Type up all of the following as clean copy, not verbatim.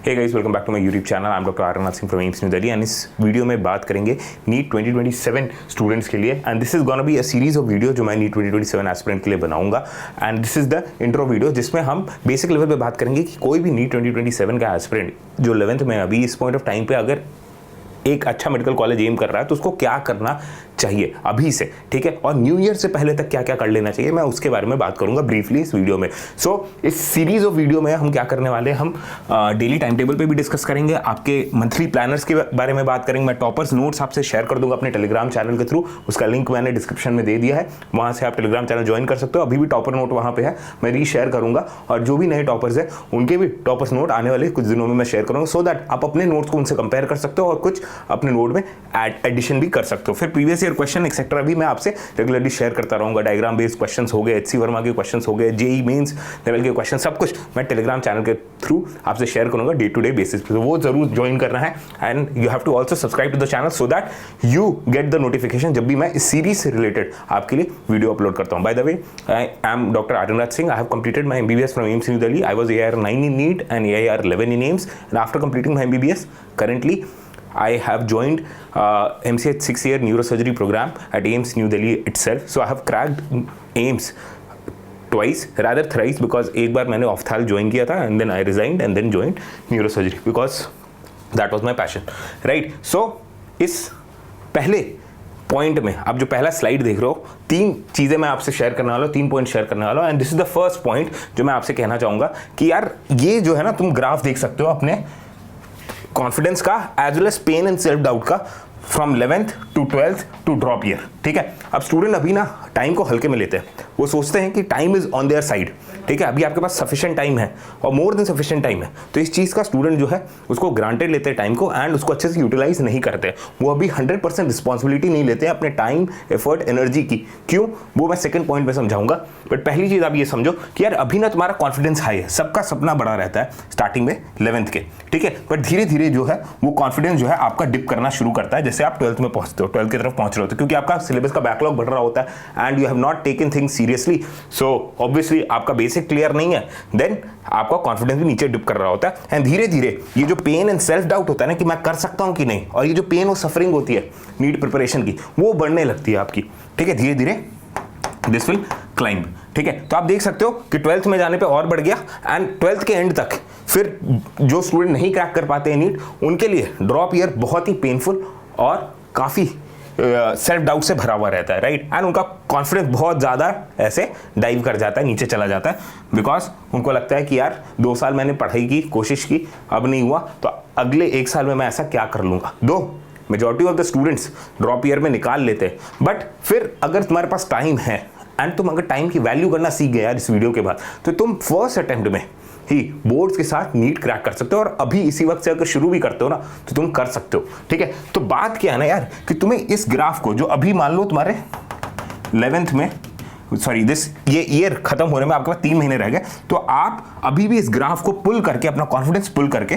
Hey guys, welcome back to my YouTube channel. I am doctor Aryan Singh from AIIMS New Delhi and इस video में बात करेंगे NEET 2027 students के लिए। And this is gonna be a series of video जो मैं NEET 2027 aspirant के लिए बनाऊंगा। And this is the intro video जिसमें हम बेसिक लेवल पे बात करेंगे कि कोई भी नीट 2027 का एस्पिरेंट जो 11th में अभी इस पॉइंट ऑफ टाइम पे अगर एक अच्छा मेडिकल कॉलेज एम कर रहा है तो उसको क्या करना चाहिए अभी से, ठीक है, और न्यू ईयर से पहले तक क्या क्या कर लेना चाहिए, मैं उसके बारे में बात करूंगा ब्रीफली इस वीडियो में। इस सीरीज ऑफ वीडियो में हम क्या करने वाले हैं, हम डेली टाइम टेबल पे भी डिस्कस करेंगे, आपके मंथली प्लानर्स के बारे में बात करेंगे। मैं टॉपर्स नोट्स आपसे शेयर कर दूंगा अपने टेलीग्राम चैनल के थ्रू, उसका लिंक मैंने डिस्क्रिप्शन में दे दिया है, वहां से आप टेलीग्राम चैनल ज्वाइन कर सकते हो। अभी भी टॉपर नोट वहां पे है, मैं रीशेयर करूंगा, और जो भी नए टॉपर्स है उनके भी टॉपर्स नोट आने वाले कुछ दिनों में मैं शेयर करूंगा, सो दैट आप अपने नोट्स को उनसे कंपेयर कर सकते हो और कुछ अपने नोट में एडिशन भी कर सकते हो। फिर प्रीवियस ईयर क्वेश्चन एक्सेट्रा भी मैं आपसे रेगुलरली शेयर करता रहूंगा। डायग्राम बेस्ड क्वेश्चंस हो गए, एचसी वर्मा के क्वेश्चंस हो गए, जेई मेंस लेवल के क्वेश्चन, सब कुछ मैं टेलीग्राम चैनल के थ्रू आपसे शेयर करूंगा डे टू डे बेसिस पे। तो वो जरूर ज्वाइन करना है and you have to also subscribe to the channel so that you get the notification जब भी मैं इस सीरीज से रिलेटेड आपके लिए वीडियो अपलोड करता हूं। By the way, I am doctor Aryan Singh. I have completed my MBBS from AIIMS New Delhi. I was AIR 9 in NEET and AIR 11 in AIMS, and after completing my MBBS currently I have joined MCH 6-year neurosurgery program at AIMS New Delhi itself. So I have cracked AIMS twice, rather thrice, because एक बार मैंने ऑफ्थाल join किया था and then I resigned and then joined neurosurgery because that was my passion, right? So इस पहले point में आप जो पहला स्लाइड देख रहे हो, 3 चीजें मैं आपसे शेयर करने वाला हूँ, 3 पॉइंट शेयर करने वाला हूँ। And this is the first point जो मैं आपसे कहना चाहूंगा कि यार ये जो है ना, तुम ग्राफ देख सकते हो अपने कॉन्फिडेंस का as well as pain and self doubt का from 11th to 12th to drop year, ठीक है। अब स्टूडेंट अभी ना टाइम को हल्के में लेते हैं, वो सोचते हैं कि time is on their side, ठीक है, अभी आपके पास सफिशिएंट टाइम है और मोर देन सफिशिएंट टाइम है। तो इस चीज़ का स्टूडेंट जो है उसको ग्रांटेड लेते हैं टाइम को एंड उसको अच्छे से यूटिलाइज नहीं करते। वो अभी 100% रिस्पॉन्सिबिलिटी नहीं लेते हैं अपने टाइम, एफर्ट, एनर्जी की। क्यों, वो मैं सेकंड पॉइंट में समझाऊंगा। बट पहली चीज़ आप ये समझो कि यार अभी ना तुम्हारा कॉन्फिडेंस हाई है, सबका सपना बड़ा रहता है स्टार्टिंग में 11th के, ठीक है, बट धीरे धीरे जो है वो कॉन्फिडेंस जो है आपका डिप करना शुरू करता है जैसे आप 12th में पहुंचते हो, 12th की तरफ पहुंच रहे होते हो, क्योंकि आपका सिलेबस का बैकलॉग बढ़ रहा होता है and you have not taken things seriously. So obviously आपका बेसिक क्लियर नहीं है, देन आपका कॉन्फिडेंस भी नीचे डिप कर रहा होता है। एंड धीरे धीरे ये जो पेन एंड सेल्फ डाउट होता है ना कि मैं कर सकता हूं कि नहीं, और ये जो पेन और सफरिंग होती है नीट प्रिपरेशन की, वो बढ़ने लगती है आपकी, ठीक है, धीरे धीरे दिस विल क्लाइंब, ठीक है। तो आप देख सकते हो कि 12th में जाने पे और बढ़ गया एंड 12th के एंड तक फिर जो स्टूडेंट नहीं क्रैक कर पाते हैं नीट, उनके लिए ड्रॉप ईयर बहुत ही पेनफुल और काफ़ी सेल्फ डाउट से भरा हुआ रहता है, राइट। एंड उनका कॉन्फिडेंस बहुत ज़्यादा ऐसे डाइव कर जाता है, नीचे चला जाता है, बिकॉज उनको लगता है कि यार 2 साल मैंने पढ़ाई की, कोशिश की, अब नहीं हुआ तो अगले 1 साल में मैं ऐसा क्या कर लूँगा। दो majority of the students drop year में निकाल लेते हैं, बट फिर अगर तुम्हारे पास टाइम है एंड तुम अगर टाइम की वैल्यू करना सीख गए यार इस वीडियो के बाद, तो तुम फर्स्ट अटेम्प्ट में ही बोर्ड्स के साथ नीट क्रैक कर सकते हो, और अभी इसी वक्त से अगर शुरू भी करते हो ना तो तुम कर सकते हो, ठीक है। तो बात क्या है ना यार कि तुम्हें इस ग्राफ को, जो अभी मान लो तुम्हारे 11th में, सॉरी ये ईयर खत्म होने में आपके पास 3 महीने रह गए, तो आप अभी भी इस ग्राफ को पुल करके, अपना कॉन्फिडेंस पुल करके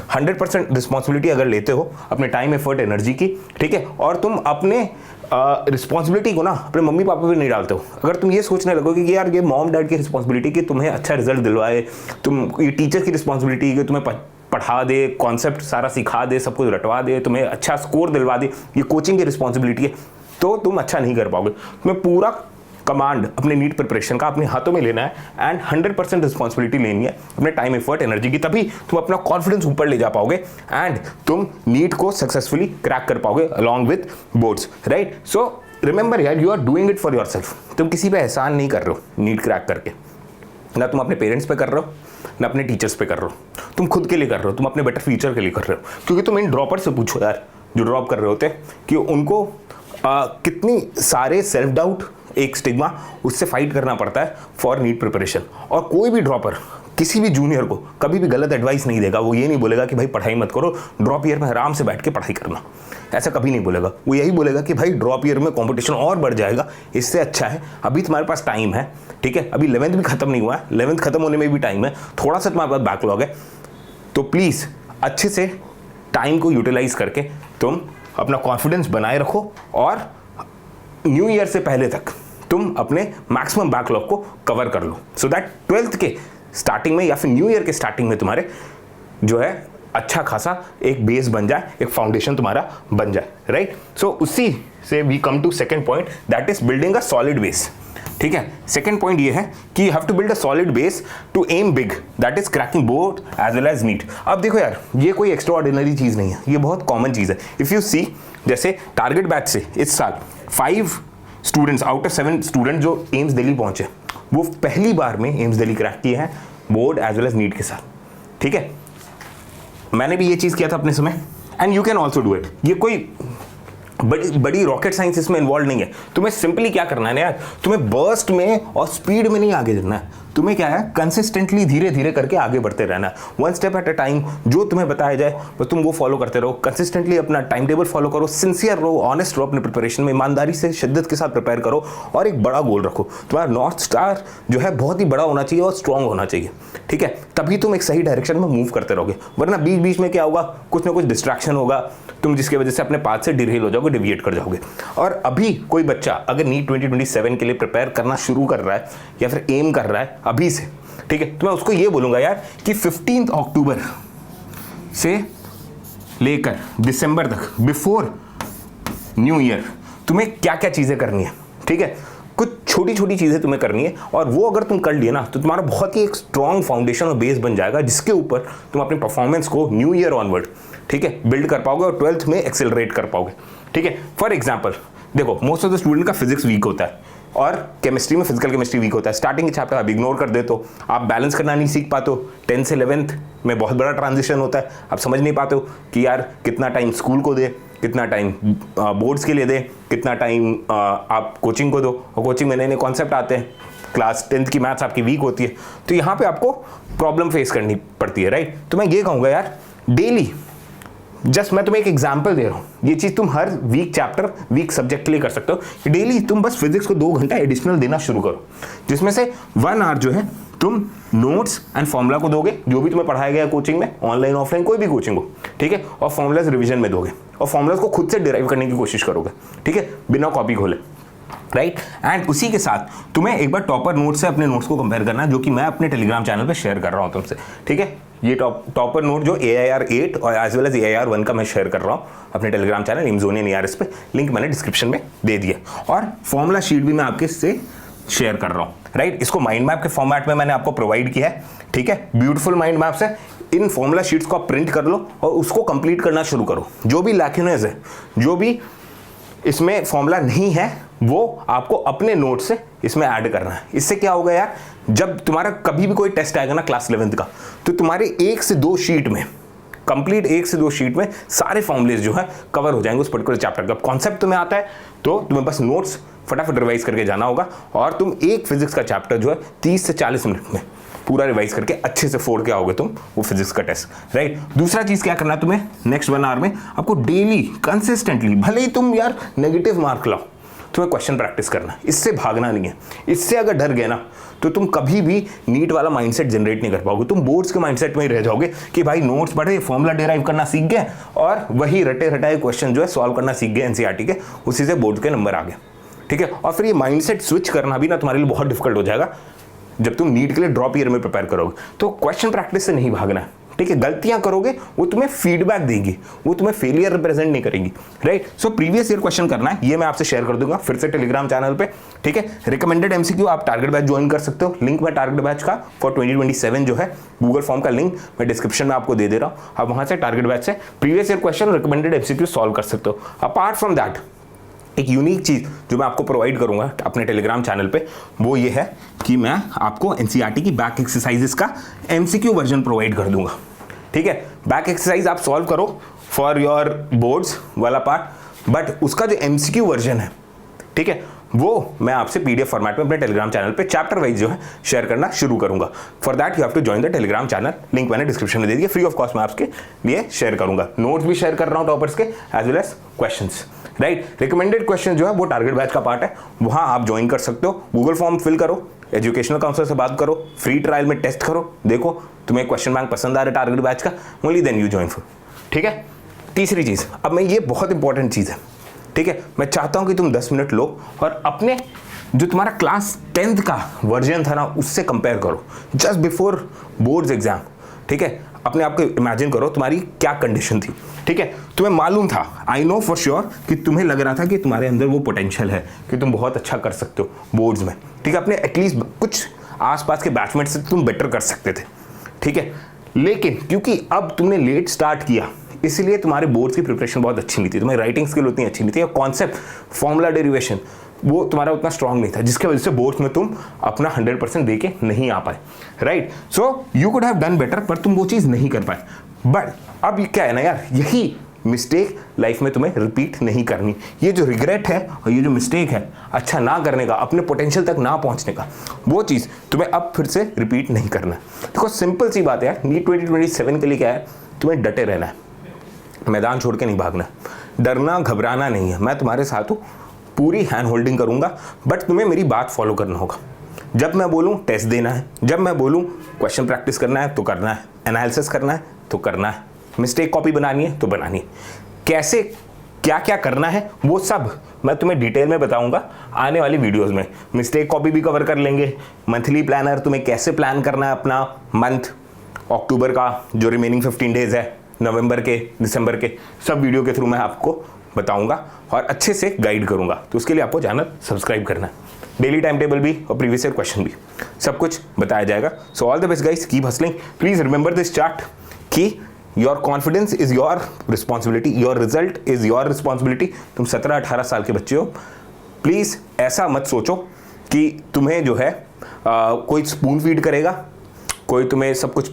100% रिस्पॉन्सिबिलिटी अगर लेते हो अपने टाइम, एफर्ट, एनर्जी की, ठीक है, और तुम अपने रिस्पॉन्सिबिलिटी को ना अपने मम्मी पापा पे नहीं डालते हो, अगर तुम ये सोचने लगोगे कि यार ये मॉम डैड की रिस्पॉन्सिबिलिटी कि तुम्हें अच्छा रिजल्ट दिलवाए, तुम ये टीचर की रिस्पॉन्सिबिलिटी कि तुम्हें पढ़ा दे, कॉन्सेप्ट सारा सिखा दे, सब कुछ रटवा दे, तुम्हें अच्छा स्कोर दिलवा दे, ये कोचिंग की रिस्पॉन्सिबिलिटी है, तो तुम अच्छा नहीं कर पाओगे। तुम्हें पूरा कमांड अपने नीट प्रिपरेशन का अपने हाथों में लेना है एंड 100% रिस्पॉन्सिबिलिटी लेनी है अपने टाइम, एफर्ट, एनर्जी की, तभी तुम अपना कॉन्फिडेंस ऊपर ले जा पाओगे एंड तुम नीट को सक्सेसफुली क्रैक कर पाओगे along with boards, right. So remember यार, you are doing it for yourself. तुम किसी पे एहसान नहीं कर रहे हो नीट क्रैक करके, ना तुम अपने पेरेंट्स पे कर रहे हो, ना अपने टीचर्स पे कर रहे हो, तुम खुद के लिए कर रहे हो, तुम अपने बेटर फ्यूचर के लिए कर रहे हो। क्योंकि तुम इन ड्रॉपर से पूछो यार जो ड्रॉप कर रहे होते कि उनको कितनी सारे सेल्फ डाउट, एक स्टिग्मा, उससे फाइट करना पड़ता है फॉर नीट प्रिपरेशन। और कोई भी ड्रॉपर किसी भी जूनियर को कभी भी गलत एडवाइस नहीं देगा। वो ये नहीं बोलेगा कि भाई पढ़ाई मत करो, ड्रॉप ईयर में आराम से बैठ के पढ़ाई करना, ऐसा कभी नहीं बोलेगा। वो यही बोलेगा कि भाई ड्रॉप ईयर में कंपटीशन और बढ़ जाएगा, इससे अच्छा है अभी तुम्हारे पास टाइम है, ठीक है, अभी 11th भी खत्म नहीं हुआ है, 11th खत्म होने में भी टाइम है, थोड़ा सा तुम्हारे पास बैकलॉग है, तो प्लीज़ अच्छे से टाइम को यूटिलाइज करके तुम अपना कॉन्फिडेंस बनाए रखो और न्यू ईयर से पहले तक तुम अपने मैक्सिमम बैकलॉग को कवर कर लो, सो दैट 12th के स्टार्टिंग में या फिर न्यू ईयर के स्टार्टिंग में तुम्हारे जो है अच्छा खासा एक बेस बन जाए, एक फाउंडेशन तुम्हारा बन जाए, राइट। सो उसी से we come to second point, that is building a solid base. ठीक है, सेकंड पॉइंट ये है कि you have to build a solid base to aim big, that is cracking board as well as NEET. अब देखो यार, ये कोई एक्स्ट्रा ऑर्डिनरी चीज नहीं है, ये बहुत कॉमन चीज है। इफ यू सी, जैसे टारगेट बैच से इस साल 5 स्टूडेंट्स आउट ऑफ 7 स्टूडेंट जो एम्स दिल्ली पहुंचे, वो पहली बार में एम्स दिल्ली क्रैक किए हैं board as well as NEET के साथ। ठीक है, मैंने भी ये चीज किया था अपने समय, and you can also do it. ये कोई बड़ी रॉकेट साइंस इसमें इन्वॉल्व नहीं है। तुम्हें सिंपली क्या करना है ना यार, तुम्हें बर्स्ट में और स्पीड में नहीं आगे जाना है, तुम्हें क्या है कंसिस्टेंटली धीरे धीरे करके आगे बढ़ते रहना है, 1 स्टेप एट अ टाइम। जो तुम्हें बताया जाए बस तुम वो फॉलो करते रहो, कंसिस्टेंटली अपना टाइम टेबल फॉलो करो, सिंसियर रहो, ऑनेस्ट रहो अपने प्रिपरेशन में, ईमानदारी से शिद्दत के साथ प्रिपेयर करो, और एक बड़ा गोल रखो। तुम्हारा नॉर्थ स्टार जो है बहुत ही बड़ा होना चाहिए और स्ट्रॉन्ग होना चाहिए। ठीक है, तभी तुम एक सही डायरेक्शन में मूव करते रहोगे, वरना बीच बीच में क्या होगा, कुछ ना कुछ डिस्ट्रैक्शन होगा, तुम जिसकी वजह से अपने पाथ से डिरेल हो जाओगे, डिविएट कर जाओगे। और अभी कोई बच्चा अगर नीट 2027 के लिए प्रिपेयर करना शुरू कर रहा है या फिर एम कर रहा है अभी से, ठीक है, तो मैं उसको ये बोलूंगा यार कि 15 अक्टूबर से लेकर दिसंबर तक, बिफोर न्यू ईयर, तुम्हें क्या क्या चीजें करनी है। ठीक है, कुछ छोटी छोटी चीजें तुम्हें करनी है, और वो अगर तुम कर लिए ना तो तुम्हारा बहुत ही एक स्ट्रॉन्ग फाउंडेशन और बेस बन जाएगा, जिसके ऊपर तुम अपनी परफॉर्मेंस को न्यू ईयर ऑनवर्ड, ठीक है, बिल्ड कर पाओगे और 12th में एक्सेलरेट कर पाओगे। ठीक है, फॉर एग्जाम्पल देखो, मोस्ट ऑफ द स्टूडेंट का फिजिक्स वीक होता है और केमिस्ट्री में फिजिकल केमिस्ट्री वीक होता है। स्टार्टिंग के चैप्टर आप इग्नोर कर देते हो, आप बैलेंस करना नहीं सीख पाते हो। 10 से 11th में बहुत बड़ा ट्रांजिशन होता है, आप समझ नहीं पाते हो कि यार कितना टाइम स्कूल को दे, कितना टाइम बोर्ड्स के लिए दे, कितना टाइम आप कोचिंग को दो, और कोचिंग में नए नए कॉन्सेप्ट आते हैं, क्लास 10th की मैथ्स आपकी वीक होती है, तो यहाँ पे आपको प्रॉब्लम फेस करनी पड़ती है, राइट। तो मैं ये कहूँगा यार, डेली, जस्ट मैं तुम्हें एक एग्जांपल दे रहा हूँ, ये चीज तुम हर वीक चैप्टर, वीक सब्जेक्ट के लिए कर सकते हो कि डेली तुम बस फिजिक्स को 2 घंटा एडिशनल देना शुरू करो, जिसमें से 1 आवर जो है तुम नोट्स एंड फॉर्मूला को दोगे, जो भी तुम्हें पढ़ाया गया कोचिंग में, ऑनलाइन ऑफलाइन कोई भी कोचिंग हो, ठीक है, और फॉर्मूलाज रिवीजन में दोगे, और फॉर्मूलाज को खुद से डिराइव करने की कोशिश करोगे, ठीक है, बिना कॉपी खोले, राइट। एंड उसी के साथ तुम्हें एक बार टॉपर नोट से अपने नोट्स को कंपेयर करना है, जो कि मैं अपने टेलीग्राम चैनल पे शेयर कर रहा हूँ तुमसे। ठीक है, ये टॉपर नोट जो AIR 8 और एज वेल एज AIR 1 का मैं शेयर कर रहा हूँ अपने टेलीग्राम चैनल एमजोनियन ERS पे, लिंक मैंने डिस्क्रिप्शन में दे दिया, और फॉर्मूला शीट भी मैं आपके से शेयर कर रहा हूँ, राइट। इसको माइंड मैप के फॉर्मेट में मैंने आपको प्रोवाइड किया है, ठीक है, ब्यूटीफुल माइंड मैप्स है। इन फॉर्मूला शीट्स को आप प्रिंट कर लो और उसको कंप्लीट करना शुरू करो। जो भी लैक्यूनेस है, जो भी इसमें फॉर्मूला नहीं है, वो आपको अपने नोट से इसमें ऐड करना है। इससे क्या होगा यार, जब तुम्हारा कभी भी कोई टेस्ट आएगा ना क्लास 11th का, तो तुम्हारे 1 से 2 शीट में, कंप्लीट 1 से 2 शीट में सारे फॉर्मूलेज जो है कवर हो जाएंगे उस पर्टिकुलर चैप्टर का। कॉन्सेप्ट तुम्हें आता है तो तुम्हें बस नोट्स फटाफट रिवाइज करके जाना होगा, और तुम एक फिजिक्स का चैप्टर जो है 30 से 40 मिनट में पूरा रिवाइज करके अच्छे से फोड़ के आओगे तुम वो फिजिक्स का टेस्ट, राइट। दूसरा चीज क्या करना है तुम्हें, नेक्स्ट 1 आवर में आपको डेली कंसिस्टेंटली, भले ही तुम यार नेगेटिव मार्क लाओ, तुम्हें क्वेश्चन प्रैक्टिस करना है। इससे भागना नहीं है। इससे अगर डर गए ना तो तुम कभी भी नीट वाला माइंडसेट जनरेट नहीं कर पाओगे। तुम बोर्ड्स के माइंडसेट में ही रह जाओगे कि भाई नोट्स पढ़े, फॉर्मूला डिराइव करना सीख गए, और वही रटे रटाए क्वेश्चन जो है सॉल्व करना सीख गए एनसीईआरटी के, उसी से बोर्ड के नंबर आ गए, ठीक है। और फिर ये माइंडसेट स्विच करना भी ना तुम्हारे लिए बहुत डिफिकल्ट हो जाएगा जब तुम नीट के लिए ड्रॉप ईयर में प्रिपेयर करोगे। तो क्वेश्चन प्रैक्टिस से नहीं भागना है, ठीक है। गलतियां करोगे वो तुम्हें फीडबैक देगी, वो तुम्हें फेलियर रिप्रेजेंट नहीं करेगी, right. So previous year question करना है, ये मैं आपसे शेयर कर दूंगा फिर से टेलीग्राम चैनल पे, ठीक है। रिकमेंडेड एमसीक्यू आप टारगेट बैच ज्वाइन कर सकते हो, लिंक मैं टारगेट बैच का फॉर 2027 जो है गूगल फॉर्म का लिंक मैं डिस्क्रिप्शन में आपको दे दे रहा हूँ। आप वहां से टारगेट बैच से previous year question recommended MCQ solve कर सकते हो। अपार्ट फ्रॉम दैट एक यूनिक चीज जो मैं आपको प्रोवाइड करूंगा अपने टेलीग्राम चैनल पे, वो ये है कि मैं आपको एनसीईआरटी की बैक एक्सरसाइजेस का एमसीक्यू वर्जन प्रोवाइड कर दूंगा, ठीक है। बैक एक्सरसाइज आप सॉल्व करो फॉर योर बोर्ड्स वाला पार्ट, बट उसका जो एमसीक्यू वर्जन है, ठीक है, वो मैं आपसे पीडीएफ फॉर्मेट में अपने टेलीग्राम चैनल पे चैप्टर वाइज जो है शेयर करना शुरू करूंगा। For that you have to join the Telegram channel, link मैंने डिस्क्रिप्शन में दे दिया, फ्री ऑफ कॉस्ट मैं आपके लिए शेयर करूंगा। नोट्स भी शेयर कर रहा हूँ टॉपर्स के as well as questions, right. Recommended question जो है वो टारगेट बैच का पार्ट है, वहां आप ज्वाइन कर सकते हो। गूगल फॉर्म फिल करो, एजुकेशनल काउंसलर से बात करो, फ्री ट्रायल में टेस्ट करो, देखो तुम्हें क्वेश्चन बैंक पसंद आ रहा है टारगेट बैच का, only then you join for, ठीक है। तीसरी चीज, अब मैं ये बहुत इंपॉर्टेंट चीज है, ठीक है, मैं चाहता हूं कि तुम 10 मिनट लो और अपने जो तुम्हारा क्लास 10th का वर्जन था ना उससे कंपेयर करो जस्ट बिफोर बोर्ड्स एग्जाम, ठीक है। अपने आप को इमेजिन करो तुम्हारी क्या कंडीशन थी, ठीक है। तुम्हें मालूम था, आई नो फॉर श्योर कि तुम्हें लग रहा था कि तुम्हारे अंदर वो पोटेंशियल है कि तुम बहुत अच्छा कर सकते हो बोर्ड्स में, ठीक है। अपने एटलीस्ट कुछ आसपास के बैचमेट से तुम बेटर कर सकते थे, ठीक है। लेकिन क्योंकि अब तुमने लेट स्टार्ट किया, इसलिए तुम्हारे बोर्ड्स की प्रिपरेशन बहुत अच्छी नहीं थी, तुम्हारी राइटिंग स्किल उतनी अच्छी नहीं थी, और कॉन्सेप्ट फॉर्मूला डेरिवेशन वो तुम्हारा उतना स्ट्रांग नहीं था, जिसके वजह से बोर्ड्स में तुम अपना 100% दे के नहीं आ पाए, right. So you could have done better, पर तुम वो चीज़ नहीं कर पाए। बट अब क्या है ना यार, यही मिस्टेक लाइफ में तुम्हें रिपीट नहीं करनी। ये जो रिग्रेट है और ये जो मिस्टेक है अच्छा ना करने का, अपने पोटेंशियल तक ना पहुंचने का, वो चीज़ तुम्हें अब फिर से रिपीट नहीं करना। देखो सिंपल सी बात है यार, नीट 2027 के लिए क्या है, तुम्हें डटे रहना है, मैदान छोड़ के नहीं भागना, डरना घबराना नहीं है। मैं तुम्हारे साथ हूँ, पूरी हैंड होल्डिंग करूँगा, बट तुम्हें मेरी बात फॉलो करना होगा। जब मैं बोलूँ टेस्ट देना है, जब मैं बोलूँ क्वेश्चन प्रैक्टिस करना है तो करना है, एनालिसिस करना है तो करना है, मिस्टेक कॉपी बनानी है तो बनानी है, कैसे क्या क्या करना है वो सब मैं तुम्हें डिटेल में बताऊंगा आने वाली वीडियोस में। मिस्टेक कॉपी भी कवर कर लेंगे, मंथली प्लानर तुम्हें कैसे प्लान करना है अपना मंथ, अक्टूबर का जो रिमेनिंग 15 डेज है, नवंबर के, दिसंबर के, सब वीडियो के थ्रू मैं आपको बताऊंगा और अच्छे से गाइड करूंगा। तो उसके लिए आपको चैनल सब्सक्राइब करना है, डेली टाइम टेबल भी और प्रीवियस ईयर क्वेश्चन भी सब कुछ बताया जाएगा। So all the best guys, keep hustling, please remember this chart कि your confidence is your responsibility, your result is your responsibility. तुम 17-18 साल के बच्चे हो, प्लीज ऐसा मत सोचो कि तुम्हें जो है कोई स्पून फीड करेगा, कोई तुम्हें सब कुछ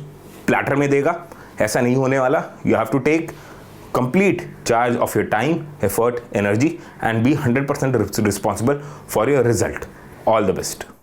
प्लेटर में देगा, ऐसा नहीं होने वाला। You have to take complete charge of your time, effort, energy and be 100% responsible for your result. All the best.